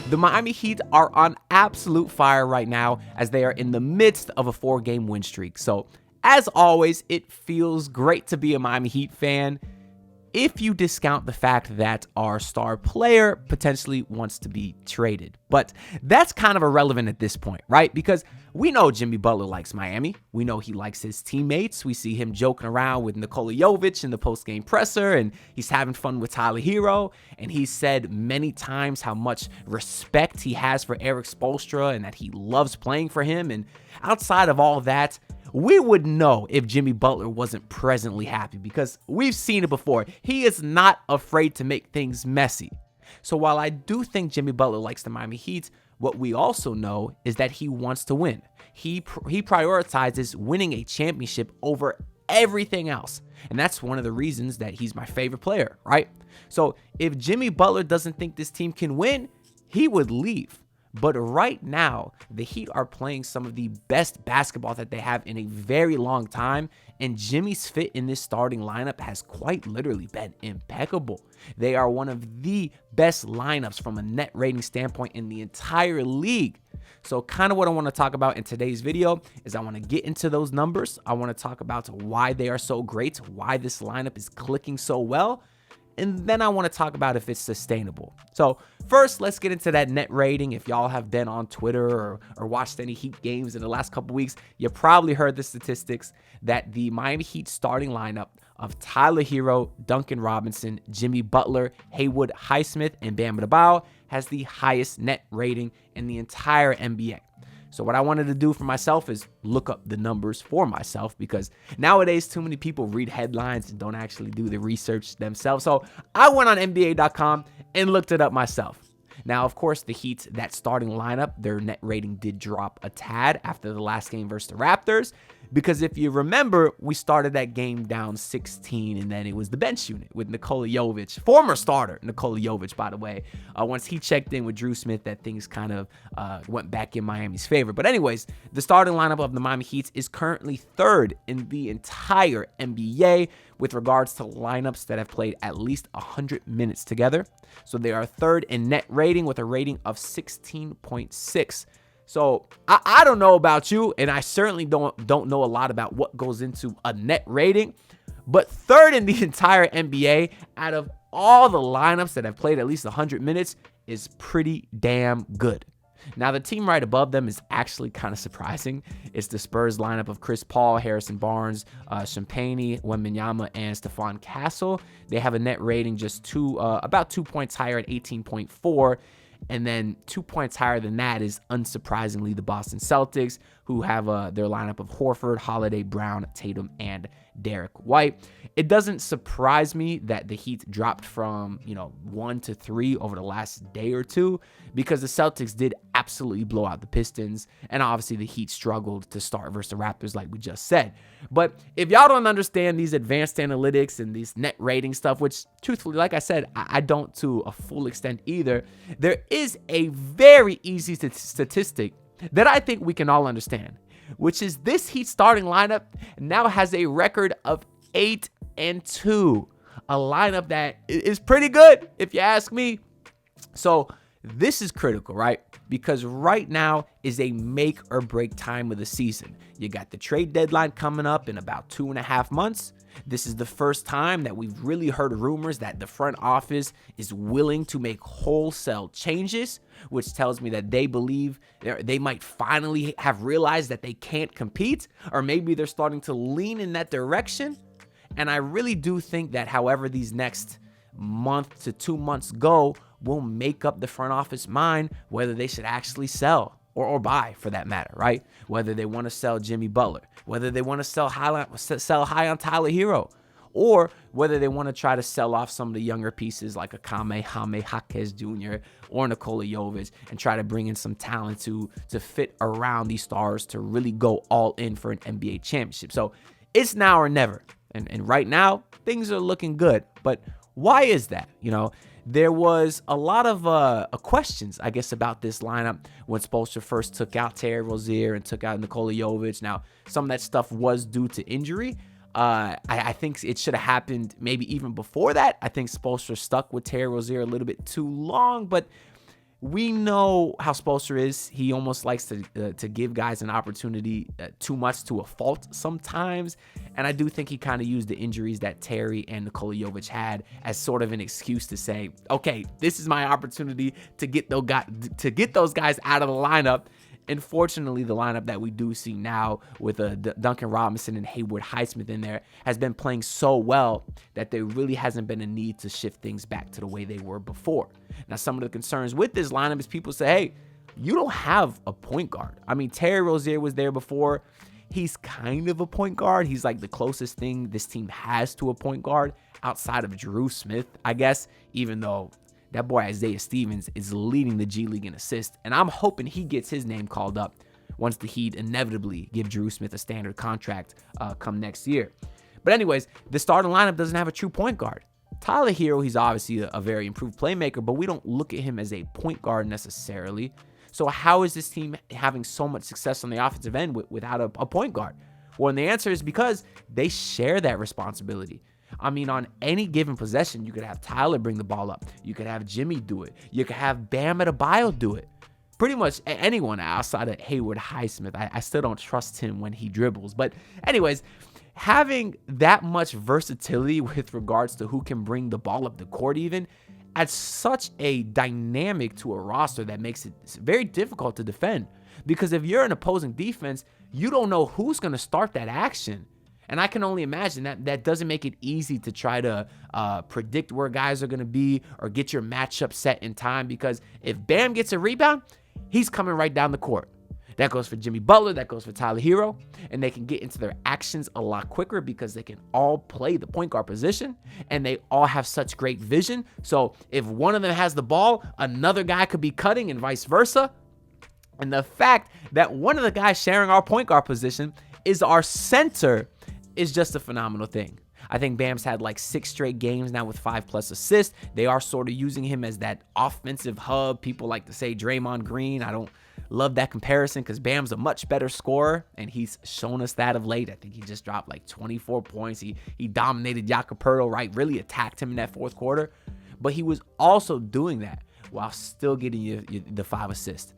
The Miami Heat are on absolute fire right now as they are in the midst of a 4-game win streak. So, as always, it feels great to be a Miami Heat fan if you discount the fact that our star player potentially wants to be traded. But that's kind of irrelevant at this point, right? Because we know Jimmy Butler likes Miami. We know he likes his teammates. We see him joking around with Nikola Jovic in the post-game presser, and he's having fun with Tyler Hero. And he's said many times how much respect he has for Erik Spoelstra and that he loves playing for him. And outside of all that, we would know if Jimmy Butler wasn't presently happy because we've seen it before. He is not afraid to make things messy. So while I do think Jimmy Butler likes the Miami Heat, what we also know is that he wants to win. He prioritizes winning a championship over everything else. And that's one of the reasons that he's my favorite player, right? So if Jimmy Butler doesn't think this team can win, he would leave. But right now, the Heat are playing some of the best basketball that they have in a very long time, and Jimmy's fit in this starting lineup has quite literally been impeccable. They are one of the best lineups from a net rating standpoint in the entire league. So kind of what I want to talk about in today's video is I want to get into those numbers. I want to talk about why they are so great, why this lineup is clicking so well, and then I want to talk about if it's sustainable. So first, let's get into that net rating. If y'all have been on Twitter or watched any Heat games in the last couple weeks, you probably heard the statistics that the Miami Heat starting lineup of Tyler Hero, Duncan Robinson, Jimmy Butler, Haywood Highsmith, and Bam Adebayo has the highest net rating in the entire NBA. So what I wanted to do for myself is look up the numbers for myself because nowadays too many people read headlines and don't actually do the research themselves. So I went on NBA.com and looked it up myself. Now, of course, the Heat, that starting lineup, their net rating did drop a tad after the last game versus the Raptors because if you remember, we started that game down 16 and then it was the bench unit with Nikola Jovic, former starter Nikola Jovic, by the way. Once he checked in with Drew Smith, that things kind of went back in Miami's favor. But anyways, the starting lineup of the Miami Heat is currently third in the entire NBA with regards to lineups that have played at least 100 minutes together. So they are third in net rating with a rating of 16.6. So I don't know about you, and I certainly don't know a lot about what goes into a net rating, but third in the entire NBA out of all the lineups that have played at least 100 minutes is pretty damn good. Now, the team right above them is actually kind of surprising. It's the Spurs lineup of Chris Paul, Harrison Barnes, Champagnie, Wembanyama, and Stephon Castle. They have a net rating just about 2 points higher at 18.4. And then 2 points higher than that is, unsurprisingly, the Boston Celtics, who have their lineup of Horford, Holiday, Brown, Tatum, and Derek White. It doesn't surprise me that the Heat dropped from 1 to 3 over the last day or two because the Celtics did absolutely blow out the Pistons, and obviously the Heat struggled to start versus the Raptors like we just said. But if y'all don't understand these advanced analytics and these net rating stuff, which truthfully, like I said, I don't to a full extent either, there is a very easy statistic that I think we can all understand, which is this Heat starting lineup now has a record of 8-2, a lineup that is pretty good if you ask me. So this is critical, right? Because right now is a make or break time of the season. You got the trade deadline coming up in about 2.5 months. This is the first time that we've really heard rumors that the front office is willing to make wholesale changes, which tells me that they believe they might finally have realized that they can't compete, or maybe they're starting to lean in that direction. And I really do think that however these next month to 2 months go will make up the front office mind whether they should actually sell or buy, for that matter, right? Whether they want to sell Jimmy Butler, whether they want to sell high on Tyler Hero, or whether they want to try to sell off some of the younger pieces like a Kamehameha Jaquez Jr. or Nikola Jovic and try to bring in some talent to fit around these stars to really go all in for an NBA championship. So it's now or never. And right now, things are looking good. But why is that? There was a lot of questions, I guess, about this lineup when Spoelstra first took out Terry Rozier and took out Nikola Jovic. Now, some of that stuff was due to injury. I think it should have happened maybe even before that. I think Spoelstra stuck with Terry Rozier a little bit too long, but we know how Spoelstra is. He almost likes to give guys an opportunity too much to a fault sometimes. And I do think he kind of used the injuries that Terry and Nikola Jovic had as sort of an excuse to say, okay, this is my opportunity to get those guys out of the lineup. Unfortunately, the lineup that we do see now with Duncan Robinson and Haywood Highsmith in there has been playing so well that there really hasn't been a need to shift things back to the way they were before. Now, some of the concerns with this lineup is people say, hey, you don't have a point guard. I mean, Terry Rozier was there before. He's kind of a point guard. He's like the closest thing this team has to a point guard outside of Drew Smith, I guess, even though that boy Isaiah Stevens is leading the G League in assists, and I'm hoping he gets his name called up once the Heat inevitably give Drew Smith a standard contract come next year. But anyways, the starting lineup doesn't have a true point guard. Tyler Hero, he's obviously a very improved playmaker, but we don't look at him as a point guard necessarily. So how is this team having so much success on the offensive end without a point guard? Well, and the answer is because they share that responsibility. I mean, on any given possession, you could have Tyler bring the ball up. You could have Jimmy do it. You could have Bam Adebayo do it. Pretty much anyone outside of Haywood Highsmith. I still don't trust him when he dribbles. But anyways, having that much versatility with regards to who can bring the ball up the court even adds such a dynamic to a roster that makes it very difficult to defend. Because if you're an opposing defense, you don't know who's going to start that action. And I can only imagine that doesn't make it easy to try to predict where guys are going to be or get your matchup set in time, because if Bam gets a rebound, he's coming right down the court. That goes for Jimmy Butler, that goes for Tyler Hero, and they can get into their actions a lot quicker because they can all play the point guard position and they all have such great vision. So if one of them has the ball, another guy could be cutting and vice versa. And the fact that one of the guys sharing our point guard position is our center is just a phenomenal thing. I think Bam's had like 6 straight games now with 5+ assists. They are sort of using him as that offensive hub. People like to say Draymond Green. I don't love that comparison because Bam's a much better scorer, and he's shown us that of late. I think he just dropped like 24 points. He dominated Jakob Poeltl, right? Really attacked him in that fourth quarter. But he was also doing that while still getting you the 5 assists.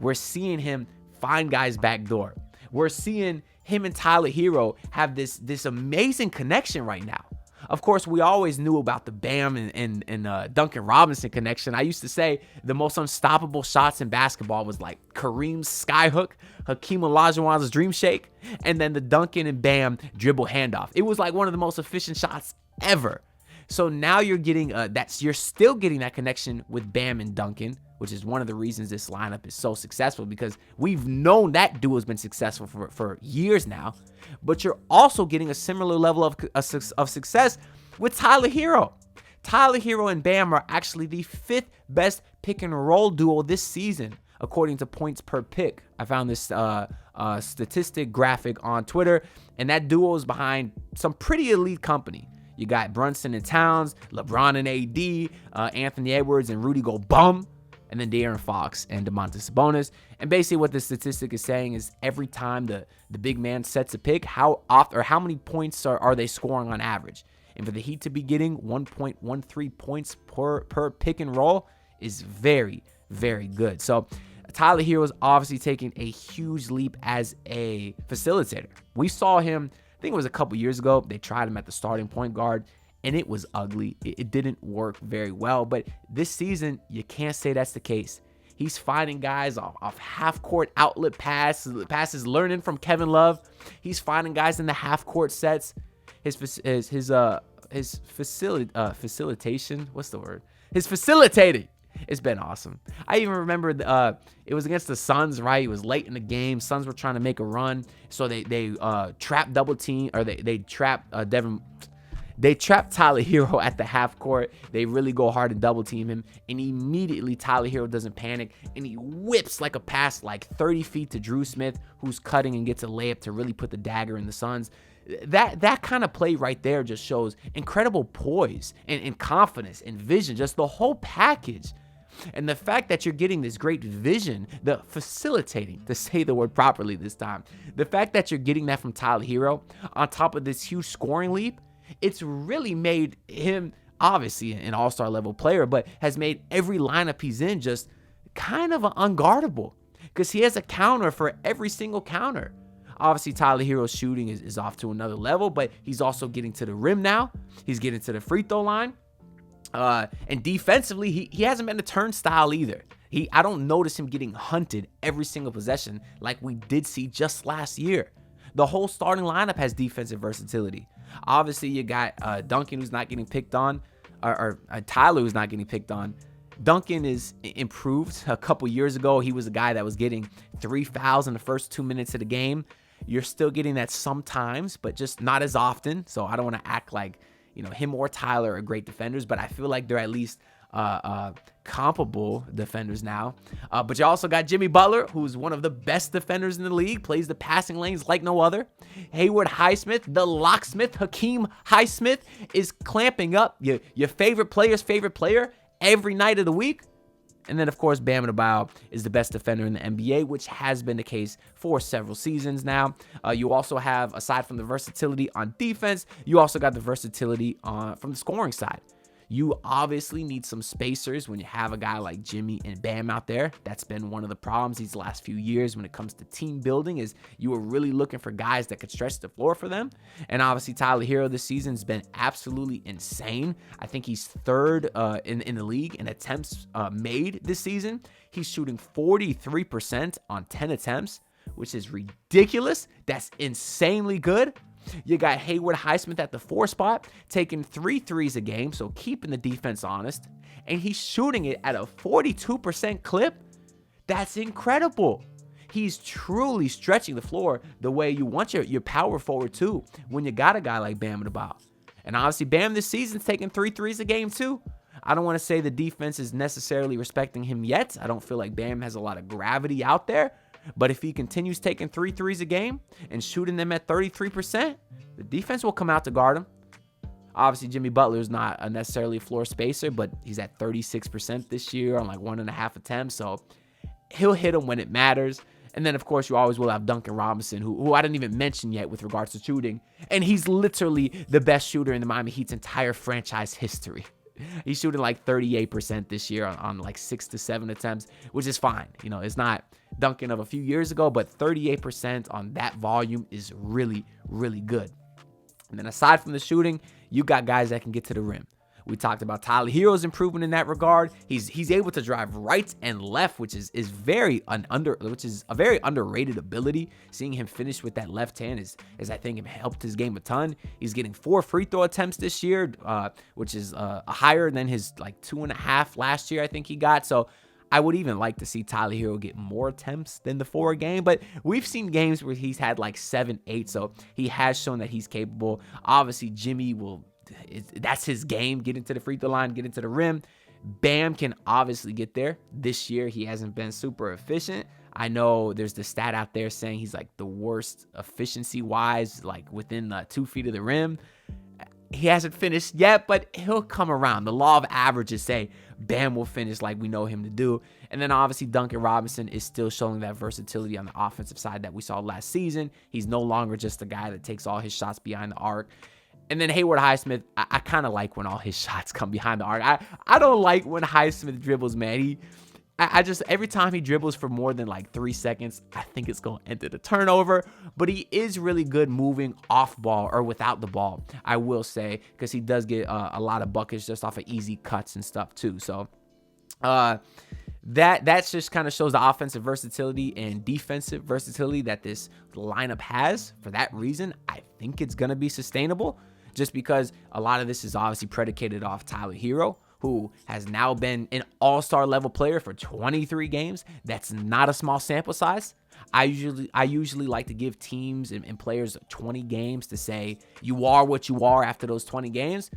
We're seeing him find guys backdoor. We're seeing him and Tyler Hero have this amazing connection right now. Of course, we always knew about the Bam and Duncan Robinson connection. I used to say the most unstoppable shots in basketball was like Kareem's skyhook, Hakeem Olajuwon's dream shake, and then the Duncan and Bam dribble handoff. It was like one of the most efficient shots ever. So now you're getting you're still getting that connection with Bam and Duncan, which is one of the reasons this lineup is so successful, because we've known that duo has been successful for years now. But you're also getting a similar level of success with Tyler Hero. Tyler Hero and Bam are actually the 5th best pick and roll duo this season, according to points per pick. I found this statistic graphic on Twitter, and that duo is behind some pretty elite company. You got Brunson and Towns, LeBron and AD, Anthony Edwards and Rudy Gobert, and then De'Aaron Fox and Domantas Sabonis. And basically what the statistic is saying is every time the big man sets a pick, how often or how many points are they scoring on average. And for the Heat to be getting 1.13 points per pick and roll is very, very good. So Tyler Hero is obviously taking a huge leap as a facilitator. We saw him, I think it was a couple years ago. They tried him at the starting point guard, and it was ugly. It didn't work very well. But this season, you can't say that's the case. He's finding guys off half-court outlet passes, learning from Kevin Love. He's finding guys in the half-court sets. His facilitation. What's the word? His facilitating. It's been awesome. I even remember it was against the Suns, right? It was late in the game. Suns were trying to make a run, so they trapped double team, or they trapped Devin. They trapped Tyler Hero at the half court. They really go hard and double team him, and immediately Tyler Hero doesn't panic, and he whips like a pass like 30 feet to Drew Smith, who's cutting and gets a layup to really put the dagger in the Suns. That kind of play right there just shows incredible poise and confidence and vision, just the whole package. And the fact that you're getting this great vision, the facilitating, to say the word properly this time, the fact that you're getting that from Tyler Hero on top of this huge scoring leap, it's really made him obviously an all-star level player, but has made every lineup he's in just kind of unguardable because he has a counter for every single counter. Obviously, Tyler Hero's shooting is off to another level, but he's also getting to the rim now. He's getting to the free throw line. And defensively, he hasn't been a turnstile either. I don't notice him getting hunted every single possession like we did see just last year. The whole starting lineup has defensive versatility. Obviously, you got Duncan, who's not getting picked on, or Tyler, who's not getting picked on. Duncan is improved. A couple years ago, he was a guy that was getting 3 fouls in the first 2 minutes of the game. You're still getting that sometimes, but just not as often. So I don't want to act like, him or Tyler are great defenders, but I feel like they're at least comparable defenders now. But you also got Jimmy Butler, who's one of the best defenders in the league, plays the passing lanes like no other. Haywood Highsmith, the locksmith, Hakeem Highsmith, is clamping up your favorite player's favorite player every night of the week. And then, of course, Bam Adebayo is the best defender in the NBA, which has been the case for several seasons now. You also have, aside from the versatility on defense, you also got the versatility from the scoring side. You obviously need some spacers when you have a guy like Jimmy and Bam out there. That's been one of the problems these last few years when it comes to team building, is you were really looking for guys that could stretch the floor for them. And obviously Tyler Hero this season has been absolutely insane. I think he's third in the league in attempts made this season. He's shooting 43% on 10 attempts, which is ridiculous. That's insanely good. You got Haywood Highsmith at the 4 spot, taking 3 threes a game, so keeping the defense honest. And he's shooting it at a 42% clip. That's incredible. He's truly stretching the floor the way you want your power forward to when you got a guy like Bam Adebayo. And obviously, Bam this season's taking 3 threes a game too. I don't want to say the defense is necessarily respecting him yet. I don't feel like Bam has a lot of gravity out there. But if he continues taking 3 threes a game and shooting them at 33%, the defense will come out to guard him. Obviously, Jimmy Butler is not necessarily a floor spacer, but he's at 36% this year on like 1.5 attempts. So he'll hit him when it matters. And then, of course, you always will have Duncan Robinson, who I didn't even mention yet with regards to shooting. And he's literally the best shooter in the Miami Heat's entire franchise history. He's shooting like 38% this year on like 6 to 7 attempts, which is fine. It's not Duncan of a few years ago, but 38% on that volume is really, really good. And then aside from the shooting, you got guys that can get to the rim. We talked about Tyler Hero's improvement in that regard. He's able to drive right and left, which is a very underrated ability. Seeing him finish with that left hand is I think helped his game a ton. He's getting 4 free throw attempts this year, which is higher than his like 2.5 last year I think he got. So I would even like to see Tyler Hero get more attempts than the 4 a game, but we've seen games where he's had like 7, 8. So he has shown that he's capable. Obviously, Jimmy that's his game, getting to the free throw line, getting to the rim. Bam can obviously get there. This year, he hasn't been super efficient. I know there's the stat out there saying he's like the worst efficiency-wise, like within 2 feet of the rim. He hasn't finished yet, but he'll come around. The law of averages say Bam will finish like we know him to do. And then obviously Duncan Robinson is still showing that versatility on the offensive side that we saw last season. He's no longer just a guy that takes all his shots behind the arc. And then Haywood Highsmith, I kind of like when all his shots come behind the arc. I don't like when Highsmith dribbles, man. I just, every time he dribbles for more than like 3 seconds, I think it's going to end in a turnover. But he is really good moving off ball or without the ball, I will say, because he does get a lot of buckets just off of easy cuts and stuff too. So that just kind of shows the offensive versatility and defensive versatility that this lineup has. For that reason, I think it's going to be sustainable, just because a lot of this is obviously predicated off Tyler Hero, who has now been an all-star level player for 23 games. That's not a small sample size. I usually like to give teams and players 20 games to say you are what you are after those 20 games.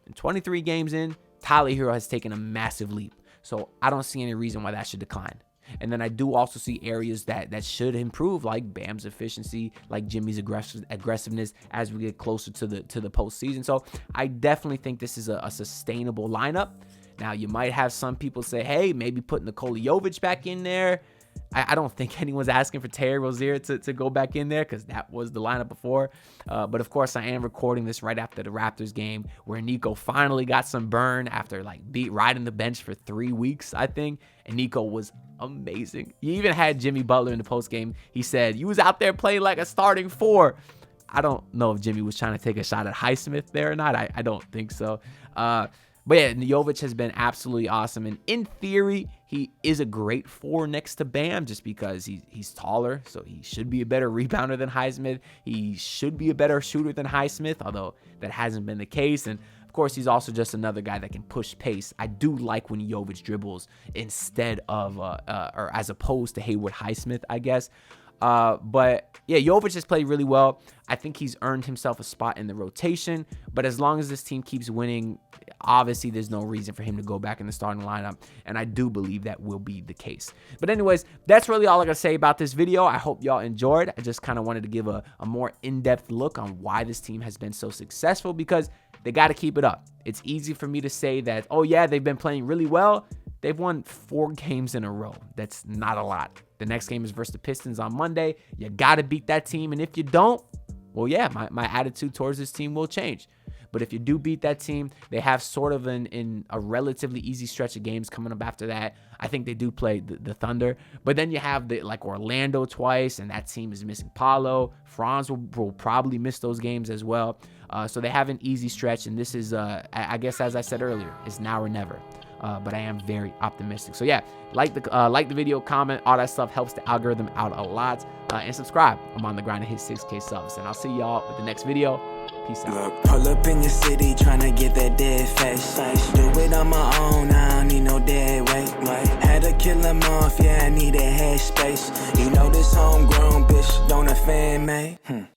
And 23 games in, Tyler Hero has taken a massive leap. So I don't see any reason why that should decline. And then I do also see areas that should improve, like Bam's efficiency, like Jimmy's aggressiveness as we get closer to the postseason. So I definitely think this is a sustainable lineup. Now, you might have some people say, hey, maybe put Nikola Jovic back in there. I don't think anyone's asking for Terry Rozier to go back in there because that was the lineup before. But of course, I am recording this right after the Raptors game where Nico finally got some burn after like riding the bench for 3 weeks, I think. And Nico was amazing. He even had Jimmy Butler in the post game. He said, "You was out there playing like a starting 4." I don't know if Jimmy was trying to take a shot at Highsmith there or not. I don't think so. But yeah, Jovic has been absolutely awesome. And in theory, he is a great 4 next to Bam just because he's taller. So he should be a better rebounder than Highsmith. He should be a better shooter than Highsmith, although that hasn't been the case. And of course, he's also just another guy that can push pace. I do like when Jovic dribbles instead of, or as opposed to Haywood Highsmith, I guess. But yeah, Jovic has played really well. I think he's earned himself a spot in the rotation, but as long as this team keeps winning, obviously there's no reason for him to go back in the starting lineup, and I do believe that will be the case. But anyways, that's really all I gotta say about this video. I hope y'all enjoyed. I just kind of wanted to give a more in-depth look on why this team has been so successful, because they got to keep it up. It's easy for me to say that, oh yeah, they've been playing really well. They've won 4 games in a row. That's not a lot. The next game is versus the Pistons on Monday. You got to beat that team. And if you don't, well, yeah, my attitude towards this team will change. But if you do beat that team, they have sort of in a relatively easy stretch of games coming up after that. I think they do play the Thunder. But then you have like Orlando twice, and that team is missing Paolo. Franz will probably miss those games as well. So they have an easy stretch, and this is, I guess, as I said earlier, it's now or never. But I am very optimistic. So yeah, like the video, comment, all that stuff helps the algorithm out a lot. And subscribe. I'm on the grind to hit 6K subs, and I'll see y'all with the next video. Peace out. Look, pull up in your city tryna get that dead face. Do it on my own, I don't need no dead weight. Had to kill him off, yeah, I need a head space. You know this homegrown bitch don't offend me.